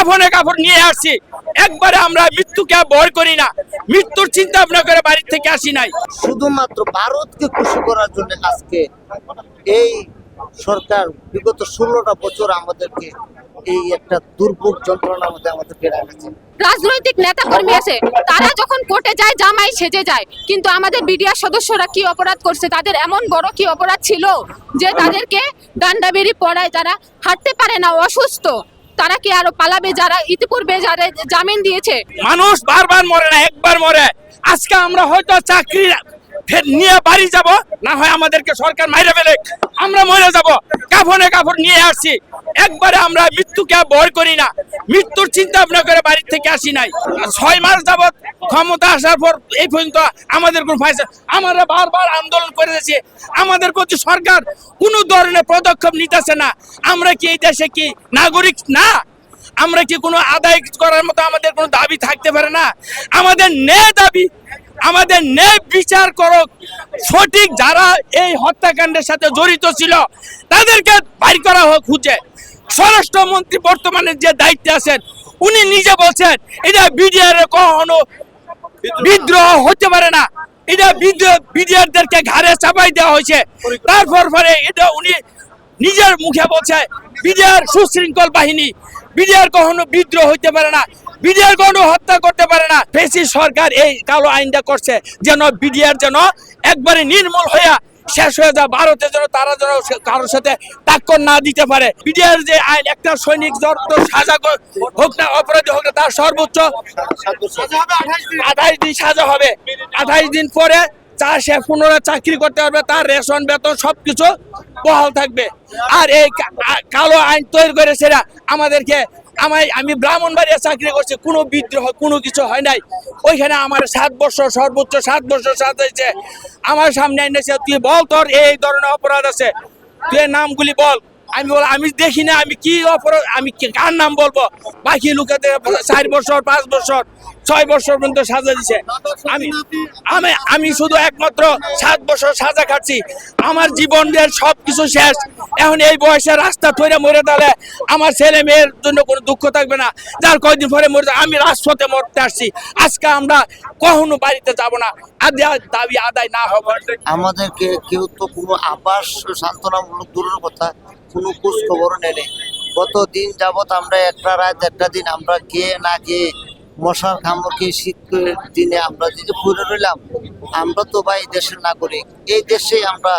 কাফনে কাপড় নিয়ে আসছি। একবারে আমরা মৃত্যুকে ভয় করি না, মৃত্যুর চিন্তা ভাবনা করে বাড়ি থেকে আসি নাই। শুধুমাত্র ভারতকে খুশি করার জন্য আজকে এই সরকার বিগত 16টা বছর আমাদেরকে এই একটা দুর্ভোগ যন্ত্রণার মধ্যে আমাদেরকে রেখেছে। রাজনৈতিক নেতা কর্মী আছে, তারা যখন কোর্টে যায় জামাই সেজে যায়, কিন্তু আমাদের বিডিআর সদস্যরা কি অপরাধ করছে? তাদের এমন বড় কি অপরাধ ছিল যে তাদেরকে ডান্ডাবেরি পড়ায়, তারা হাঁটতে পারে না, অসুস্থ, তারা কি আরো পালাবে? যারা ইতিপূর্বে যারা জামিন দিয়েছে। মানুষ বারবার মরে না, একবার মরে। আজকে আমরা হয়তো চাকরি নিয়ে বাড়ি যাব, না হয় আমাদেরকে সরকার মাইরে ফেলে, আমরা মরে যাব। কাফনে কাপড় নিয়ে আসছি। একবারে আমরা মৃত্যুকে ভয় করি না, মৃত্যুর চিন্তা ভাবনা করে বাড়ি থেকে আসি নাই। 6 মাস যাবৎ ক্ষমতা আসার পর এই পর্যন্ত আমাদের কোনো ফায়সা, আমরা বারবার আন্দোলন করে দিয়েছি, আমাদের প্রতি সরকার কোনো ধরনের পদক্ষেপ নিতেছে না। আমরা কি এই দেশে কি নাগরিক না? আমরা কি কোনো আদায় করার মতো আমাদের কোনো দাবি থাকতে পারে না? আমাদের ন্যায় দাবি, আমাদের ন্যায় বিচার করো। সঠিক যারা এই হত্যাকাণ্ডের সাথে জড়িত ছিল তাদেরকে বাইর করা হোক খুঁজে। স্বরাষ্ট্রমন্ত্রী বর্তমানে যে দায়িত্বে আছেন উনি নিজে বলছেন এটা বিডিআর কখনো বিদ্রোহ হতে পারে না, এটা বিডিআরদেরকে ঘাড়ে চাপাই দেওয়া হয়েছে। তারপর পরে এটা উনি নিজের মুখে বলছে বিডিআর সুশৃঙ্খল বাহিনী, বিডিআর কখনো বিদ্রোহ হইতে পারে না, বিডিআর কখনো হত্যা করতে পারে না। ফ্যাসিস্ট সরকার এই কালো আইনটা করছে যেন বিডিআর যেন একবারে নির্মূল হইয়া শেষ হয়ে যায়, ভারতের জন্য তারা যেন কারোর সাথে টাক্কর না দিতে পারে। বিডিআর যে আইন, একটা সৈনিক যত সাজা হোক না, অপরাধী হোক না, তার সর্বোচ্চ 28 দিন সাজা হবে। 28 দিন পরে সে পুনরায় চাকরি করতে পারবে, তার রেশন বেতন সবকিছু বহাল থাকবে। আর এই কালো আইন তৈরি করে সেরা আমাদেরকে, আমি ব্রাহ্মণবাড়িয়া চাকরি করছি, কোনো বিদ্রোহ কোনো কিছু হয় নাই। ওইখানে আমার 7 বছর, সর্বোচ্চ 7 বছর সাজাইছে। আমার সামনে এনেছে, তুই বল তোর এই ধরনের অপরাধ আছে, তুই নামগুলি বল। আমি বল আমি দেখি না, আমি কি অপরাধ, আমি কার নাম বলবো? বাকি লোকেদের 4 বছর, 5 বছর, 6 বছর পর্যন্ত সাজা দিছে। আমি শুধু একমাত্র 7 বছর সাজা খাচ্ছি। আমার জীবনের সবকিছু শেষ। এখন এই বয়সে রাস্তা ধরে মরে গেলে আমার ছেলে মেয়ের জন্য কোনো দুঃখ থাকবে না। যার কয়েকদিন পরে মরে যায়, আমি রাজপথে মরতে আসছি। আজকে আমরা কখনো বাড়িতে যাব না, দাবি আদায় না হবে। আমাদেরকে কেউ তো কোনো আবাস সান্ত্বনামূলক দূরের কথা কোনো খোঁজ খবর নেই। গত দিন যাবত আমরা একটা রাত একটা দিন আমরা খেয়ে না খেয়ে মশার কামড়কে শীতের দিনে আমরা যে পড়ে রইলাম। আমরা তো ভাই দেশের নাগরিক, এই দেশে আমরা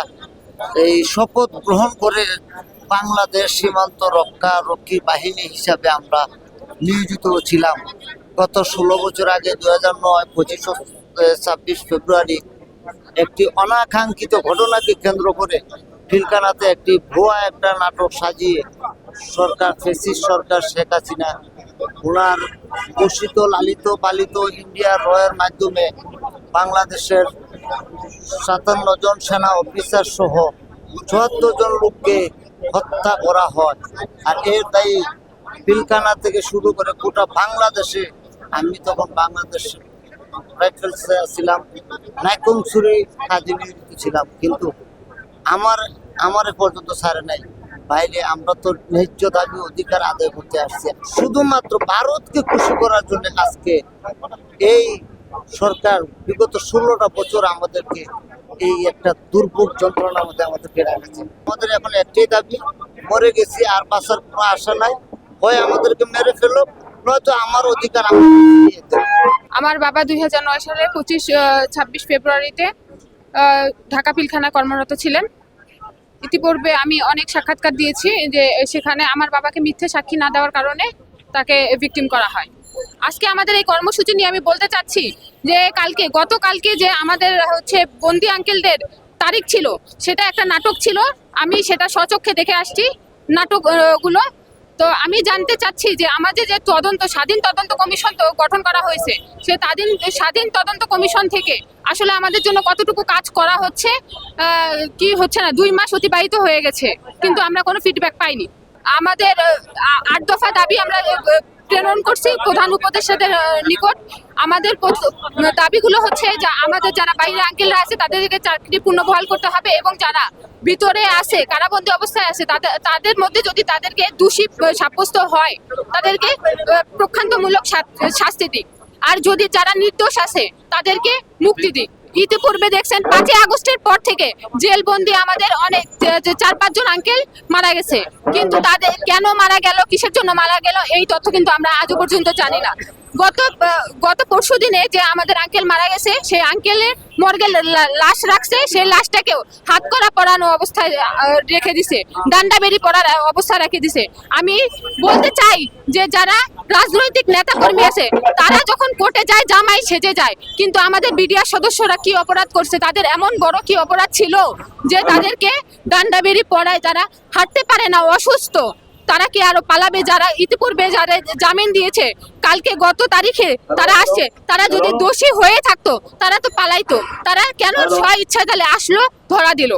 এই শপথ গ্রহণ করে বাংলাদেশ সীমান্ত রক্ষী বাহিনী হিসাবে আমরা নিয়োজিত ছিলাম। গত 16 বছর আগে 2009 26 ফেব্রুয়ারি একটি অনাকাঙ্ক্ষিত ঘটনাকে কেন্দ্র করে পিলখানাতে একটি ভুয়া একটা নাটক সাজিয়ে সরকার, ফ্যাসিস্ট সরকার শেখ হাসিনা ওনার ঘোষিত লালিত পালিত ইন্ডিয়ার রয়ের মাধ্যমে বাংলাদেশের 57 জন সেনা অফিসার সহ 74 জন লোককে হত্যা করা হয়। আর এর দায়ী পিলখানা থেকে শুরু করে গোটা বাংলাদেশে, আমি তখন বাংলাদেশে রাইফেলসে ছিলাম, নাইকংছড়ি কাজে নিয়োজিত ছিলাম, কিন্তু আমার পর্যন্ত ছাড়ে নাই। বাইরে আমরা তো ন্যায্য দাবি অধিকার আদায় করতে আসছি। শুধুমাত্র ভারতকে খুশি করার জন্য আজকে এই সরকার বিগত 16টা বছর আমাদেরকে এই একটা দুর্ভোগ যন্ত্রণার মধ্যে আমাদেরকে রেখেছে। আমাদের এখন একটাই দাবি, মরে গেছি, আর বাঁচার কোনো আশা নাই। হয় আমাদেরকে মেরে ফেলো, নয়তো আমার অধিকার আমার বাবা 2009 সালের 26 ফেব্রুয়ারিতে ঢাকা পিলখানায় কর্মরত ছিলেন। ইতিপূর্বে আমি অনেক সাক্ষাৎকার দিয়েছি যে সেখানে আমার বাবাকে মিথ্যে সাক্ষী না দেওয়ার কারণে তাকে ভিকটিম করা হয়। আজকে আমাদের এই কর্মসূচি নিয়ে আমি বলতে চাচ্ছি যে গতকালকে যে আমাদের বন্দি আঙ্কেলদের তারিখ ছিল, সেটা একটা নাটক ছিল। আমি সেটা স্বচক্ষে দেখে আসছি নাটকগুলো। তো আমি জানতে চাচ্ছি যে আমাদের যে স্বাধীন তদন্ত কমিশন তো গঠন করা হয়েছে, সে স্বাধীন তদন্ত কমিশন থেকে আসলে আমাদের জন্য কতটুকু কাজ করা হচ্ছে কি হচ্ছে না। 2 মাস অতিবাহিত হয়ে গেছে, কিন্তু আমরা কোনো ফিডব্যাক পাইনি। আমাদের 8 দফা দাবি আমরা প্রেরণ করছি প্রধান উপদেষ্টাদের নিকট। আমাদের দাবিগুলো হচ্ছে যে আমাদের যারা বাইরে আঙ্কেলরা আছে তাদেরকে চাকরি পুনর্বহাল করতে হবে, এবং যারা ভিতরে আছে, কারাবন্দী অবস্থায় আছে, তাদের মধ্যে যদি তাদেরকে দোষী সাব্যস্ত হয় তাদেরকে প্রক্ষান্তমূলক শাস্তি দিক, আর যদি যারা নির্দোষ আছে তাদেরকে মুক্তি দিক। ইতিপূর্বে দেখছেন 5ই আগস্টের পর থেকে জেলবন্দি আমাদের অনেক 4-5 জন আঙ্কেল মারা গেছে, কিন্তু তাদের কেন মারা গেল, কিসের জন্য মারা গেল, এই তথ্য কিন্তু আমরা আজও পর্যন্ত জানি না। গত পরশু দিনে যে আমাদের আঙ্কেল মারা গেছে, সেই আঙ্কেলের মর্গে লাশ রাখছে, সেই লাশটাকেও হাতকড়া পরানো অবস্থায় রেখে দিছে, ডান্ডা বেরি পরার অবস্থা রেখে দিছে। আমি বলতে চাই যে যারা রাজনৈতিক নেতা কর্মী আছে তারা যখন কোর্টে যায় জামাই সেজে যায়, কিন্তু আমাদের বিডিআর সদস্যরা কি অপরাধ করছে, তাদের এমন বড় কি অপরাধ ছিল যে তাদেরকে ডান্ডা বেরি পরায়, তারা হাঁটতে পারে না, অসুস্থ, তারা কি আরো পালাবে? যারা ইতিপূর্বে যারা জামিন দিয়েছে, কালকে গত তারিখে তারা আসছে, তারা যদি দোষী হয়ে থাকতো তারা তো পালাইতো, তারা কেন স্ব ইচ্ছা তাহলে আসলো, ধরা দিল।